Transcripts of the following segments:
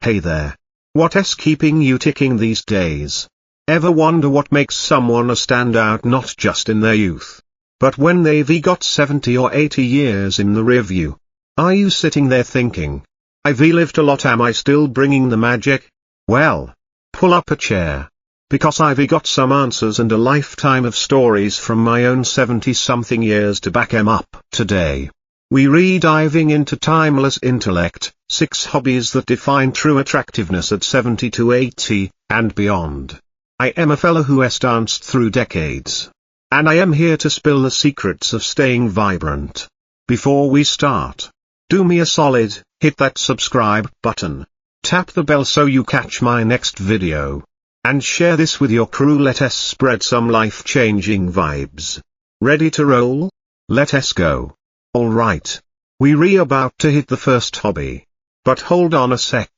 Hey there. What's keeping you ticking these days? Ever wonder what makes someone a standout not just in their youth, but when they've got 70 or 80 years in the rearview? Are you sitting there thinking, I've lived a lot, am I still bringing the magic? Well, pull up a chair, because I've got some answers and a lifetime of stories from my own 70-something years to back 'em up. Today, we re-diving into timeless intellect, 6 hobbies that define true attractiveness at 70 to 80, and beyond. I am a fella who has danced through decades, and I am here to spill the secrets of staying vibrant. Before we start, do me a solid, hit that subscribe button, tap the bell so you catch my next video, and share this with your crew. Let us spread some life-changing vibes. Ready to roll? Let us go. Alright. We about to hit the first hobby. But hold on a sec.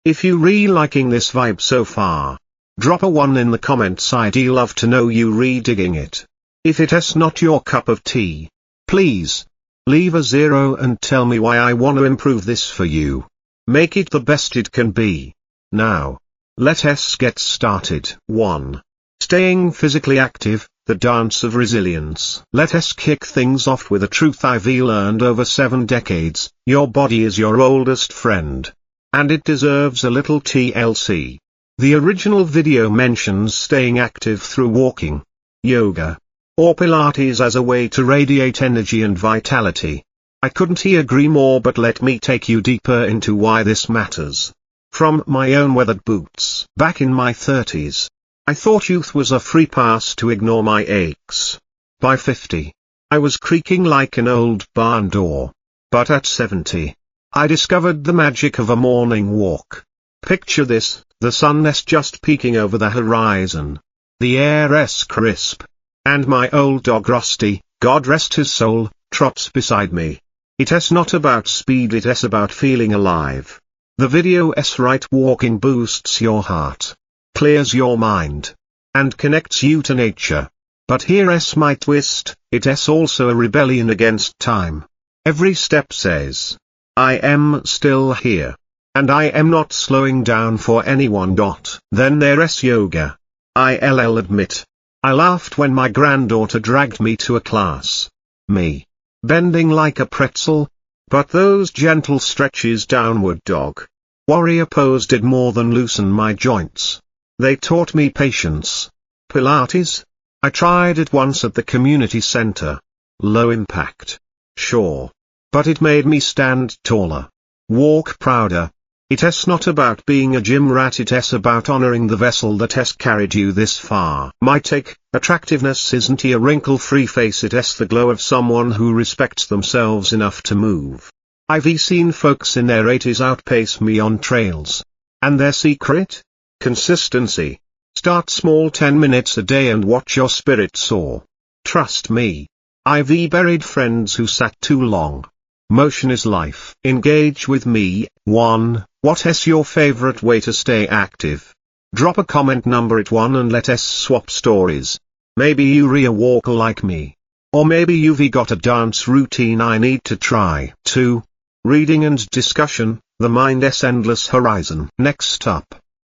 If you liking this vibe so far, drop a 1 in the comments. I'd love to know you digging it. If it's not your cup of tea, please leave a 0 and tell me why. I want to improve this for you. Make it the best it can be. Now, let us get started. 1. Staying physically active, the dance of resilience. Let us kick things off with a truth I've learned over 7 decades. Your body is your oldest friend, and it deserves a little TLC. The original video mentions staying active through walking, yoga, or Pilates as a way to radiate energy and vitality. I couldn't agree more, but let me take you deeper into why this matters. From my own weathered boots. Back in my 30s, I thought youth was a free pass to ignore my aches. By 50, I was creaking like an old barn door. But at 70, I discovered the magic of a morning walk. Picture this, the sun's just peeking over the horizon. The air's crisp, and my old dog Rusty, God rest his soul, trots beside me. It's not about speed, it's about feeling alive. The video's right, walking boosts your heart, clears your mind, and connects you to nature. But here's my twist, it's also a rebellion against time. Every step says, I am still here, and I am not slowing down for anyone. Then there's yoga. I'll admit, I laughed when my granddaughter dragged me to a class. Me, bending like a pretzel. But those gentle stretches, downward dog, warrior pose, did more than loosen my joints. They taught me patience. Pilates? I tried it once at the community center. Low impact, sure, but it made me stand taller, walk prouder. It's not about being a gym rat, it's about honoring the vessel that has carried you this far. My take, attractiveness isn't a wrinkle-free face, it's the glow of someone who respects themselves enough to move. I've seen folks in their 80s outpace me on trails. And their secret? Consistency. Start small, 10 minutes a day, and watch your spirit soar. Trust me. I've buried friends who sat too long. Motion is life. Engage with me. 1. What's your favorite way to stay active? Drop a comment number at 1 and let us swap stories. Maybe you walk like me. Or maybe you've got a dance routine I need to try. 2. Reading and discussion, the mind's endless horizon. Next up,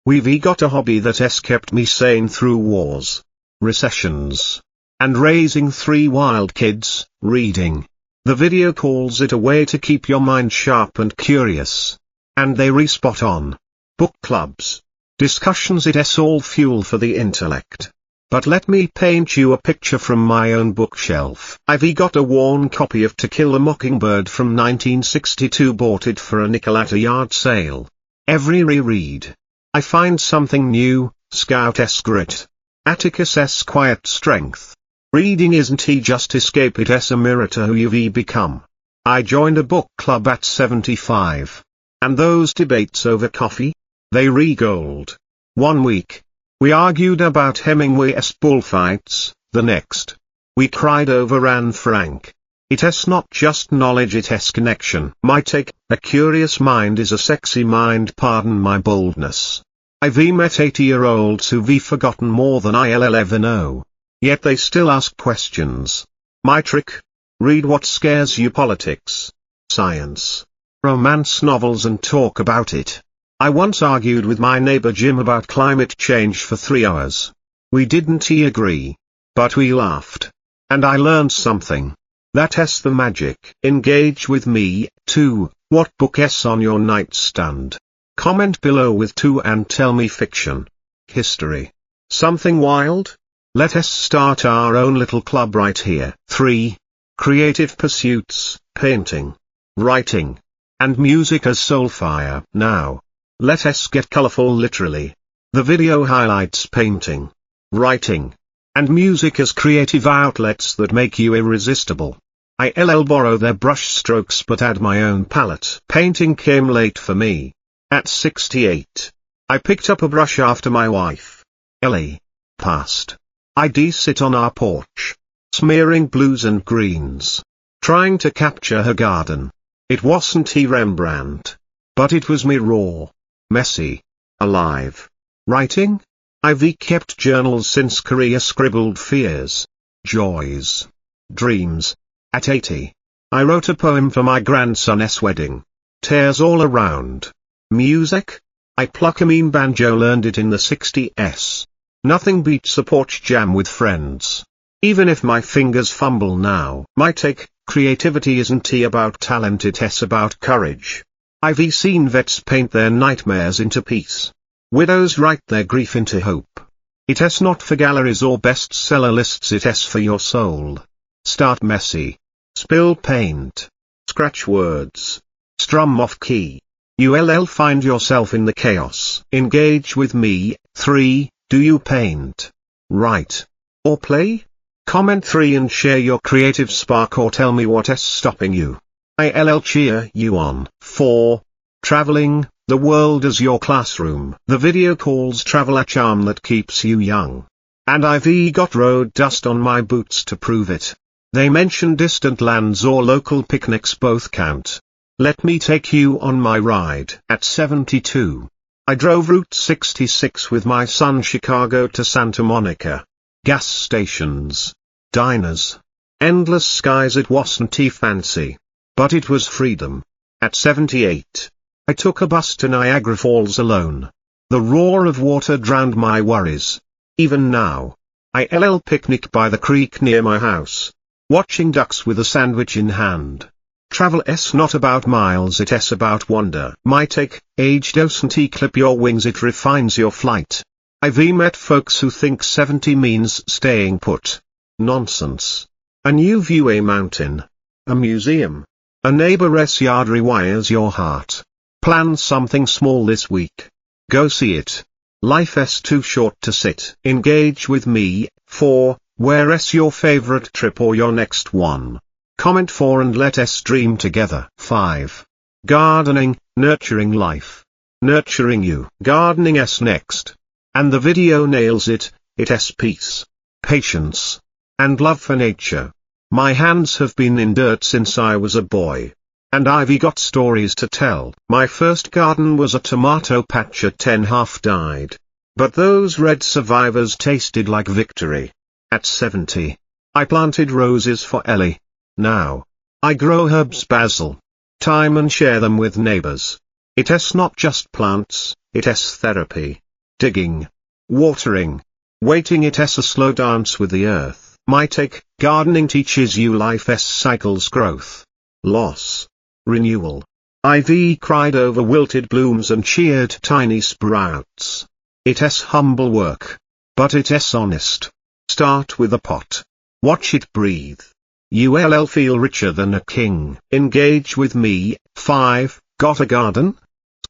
we've got a hobby that has kept me sane through wars, recessions, and raising 3 wild kids, reading. The video calls it a way to keep your mind sharp and curious. And they spot on. Book clubs, discussions, it's all fuel for the intellect. But let me paint you a picture from my own bookshelf. I've got a worn copy of To Kill a Mockingbird from 1962, bought it for a nickel at a yard sale. Every reread, I find something new, Scout's grit, Atticus's quiet strength. Reading isn't just escape, it's a mirror to who you've become. I joined a book club at 75. And those debates over coffee? They re-gold. 1 week, we argued about Hemingway's bullfights. The next, we cried over Anne Frank. It's not just knowledge, it's connection. My take, a curious mind is a sexy mind, pardon my boldness. I've met 80-year-olds who've forgotten more than I'll ever know. Yet they still ask questions. My trick? Read what scares you: politics, science, romance novels, and talk about it. I once argued with my neighbor Jim about climate change for 3 hours. We didn't agree. But we laughed. And I learned something. That's the magic. Engage with me, too. What book is on your nightstand? Comment below with 2 and tell me fiction, history, something wild. Let us start our own little club right here. 3. Creative pursuits, painting, writing, and music as soulfire. Now, let us get colorful literally. The video highlights painting, writing, and music as creative outlets that make you irresistible. I'll borrow their brush strokes but add my own palette. Painting came late for me. At 68, I picked up a brush after my wife, Ellie, passed. I'd sit on our porch, smearing blues and greens, trying to capture her garden. It wasn't Rembrandt, but it was me raw, messy, alive. Writing? I've kept journals since Korea, scribbled fears, joys, dreams. At 80, I wrote a poem for my grandson's wedding. Tears all around. Music? I pluck a mean banjo, learned it in the 60s. Nothing beats a porch jam with friends. Even if my fingers fumble now. My take, creativity isn't about talent, it's about courage. I've seen vets paint their nightmares into peace. Widows write their grief into hope. It's not for galleries or bestseller lists, it's for your soul. Start messy. Spill paint. Scratch words. Strum off key. You'll find yourself in the chaos. Engage with me. 3. Do you paint, write, or play? Comment 3 and share your creative spark or tell me what's stopping you. I'll cheer you on. 4. Traveling, the world as your classroom. The video calls travel a charm that keeps you young. And I've got road dust on my boots to prove it. They mention distant lands or local picnics, both count. Let me take you on my ride. At 72, I drove Route 66 with my son, Chicago to Santa Monica. Gas stations, diners, endless skies. It wasn't fancy, but it was freedom. At 78, I took a bus to Niagara Falls alone. The roar of water drowned my worries. Even now, I'll picnic by the creek near my house, watching ducks with a sandwich in hand. Travel's not about miles, it's about wonder. My take, age doesn't clip your wings, it refines your flight. I've met folks who think 70 means staying put. Nonsense. A new view, a mountain, a museum, a neighbor's yard rewires your heart. Plan something small this week. Go see it. Life's too short to sit. Engage with me. 4. Where's your favorite trip or your next one? Comment 4 and let us dream together. 5. Gardening, nurturing life. Nurturing you. Gardening's next. And the video nails it. It's peace, patience, and love for nature. My hands have been in dirt since I was a boy. And I've got stories to tell. My first garden was a tomato patch at 10, half died. But those red survivors tasted like victory. At 70, I planted roses for Ellie. Now, I grow herbs, basil, thyme, and share them with neighbors. It's not just plants, it's therapy. Digging, watering, waiting, it's a slow dance with the earth. My take, gardening teaches you life's cycles: growth, loss, renewal. I've cried over wilted blooms and cheered tiny sprouts. It's humble work, but it's honest. Start with a pot. Watch it breathe. You'll feel richer than a king. Engage with me. 5. Got a garden?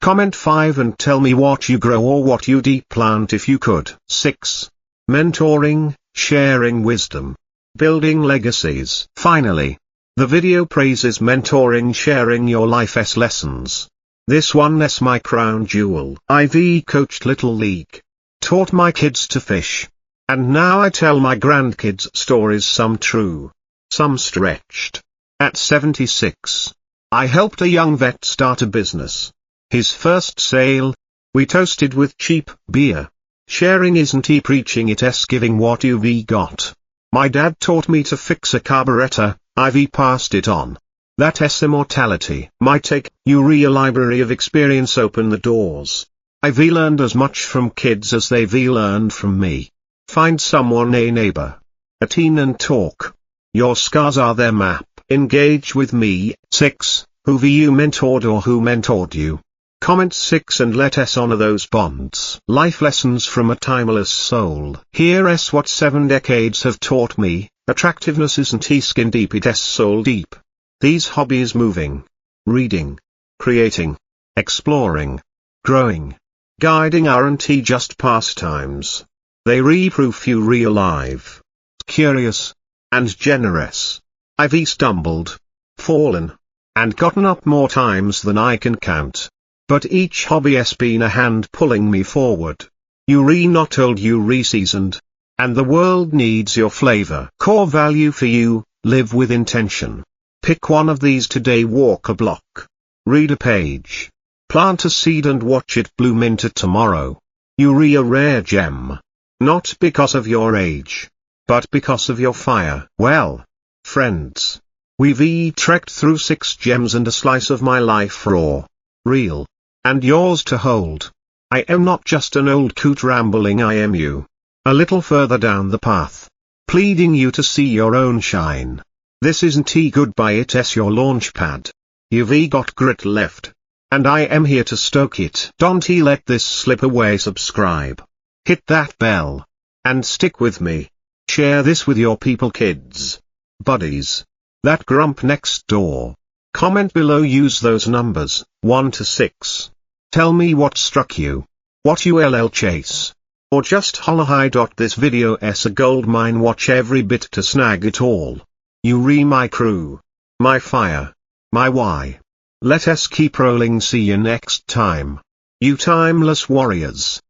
Comment 5 and tell me what you grow or what you'd plant if you could. 6. Mentoring, sharing wisdom, building legacies. Finally, the video praises mentoring, sharing your life's lessons. This one's my crown jewel. I've coached Little League, taught my kids to fish, and now I tell my grandkids stories, some true, some stretched. At 76, I helped a young vet start a business. His first sale, we toasted with cheap beer. Sharing isn't preaching, it's giving what you've got. My dad taught me to fix a carburetor, I've passed it on. That S immortality. My take, a library of experience open the doors. I've learned as much from kids as they've learned from me. Find someone, a neighbor, a teen, and talk. Your scars are their map. Engage with me. 6. Who you mentored or who mentored you. Comment 6 and let us honor those bonds. Life lessons from a timeless soul. Here's what 7 decades have taught me. Attractiveness isn't skin deep, it's soul deep. These hobbies: moving, reading, creating, exploring, growing, guiding aren't just pastimes. They reproof you real life, curious, and generous. I've stumbled, fallen, and gotten up more times than I can count. But each hobby has been a hand pulling me forward. You not old, you seasoned. And the world needs your flavor. Core value for you: live with intention. Pick one of these today. Walk a block, read a page, plant a seed and watch it bloom into tomorrow. A rare gem. Not because of your age, but because of your fire. Well, friends, we've trekked through 6 gems and a slice of my life, raw, real, and yours to hold. I am not just an old coot rambling, I am you. A little further down the path, pleading you to see your own shine. This isn't goodbye, it's your launch pad. You've got grit left, and I am here to stoke it. Don't let this slip away. Subscribe, hit that bell, and stick with me. Share this with your people, kids, buddies, that grump next door. Comment below, use those numbers, 1 to 6. Tell me what struck you, what you'll chase, or just holla hi. This video's a gold mine, watch every bit to snag it all. My crew, my fire, my why. Let us keep rolling. See you next time, you timeless warriors.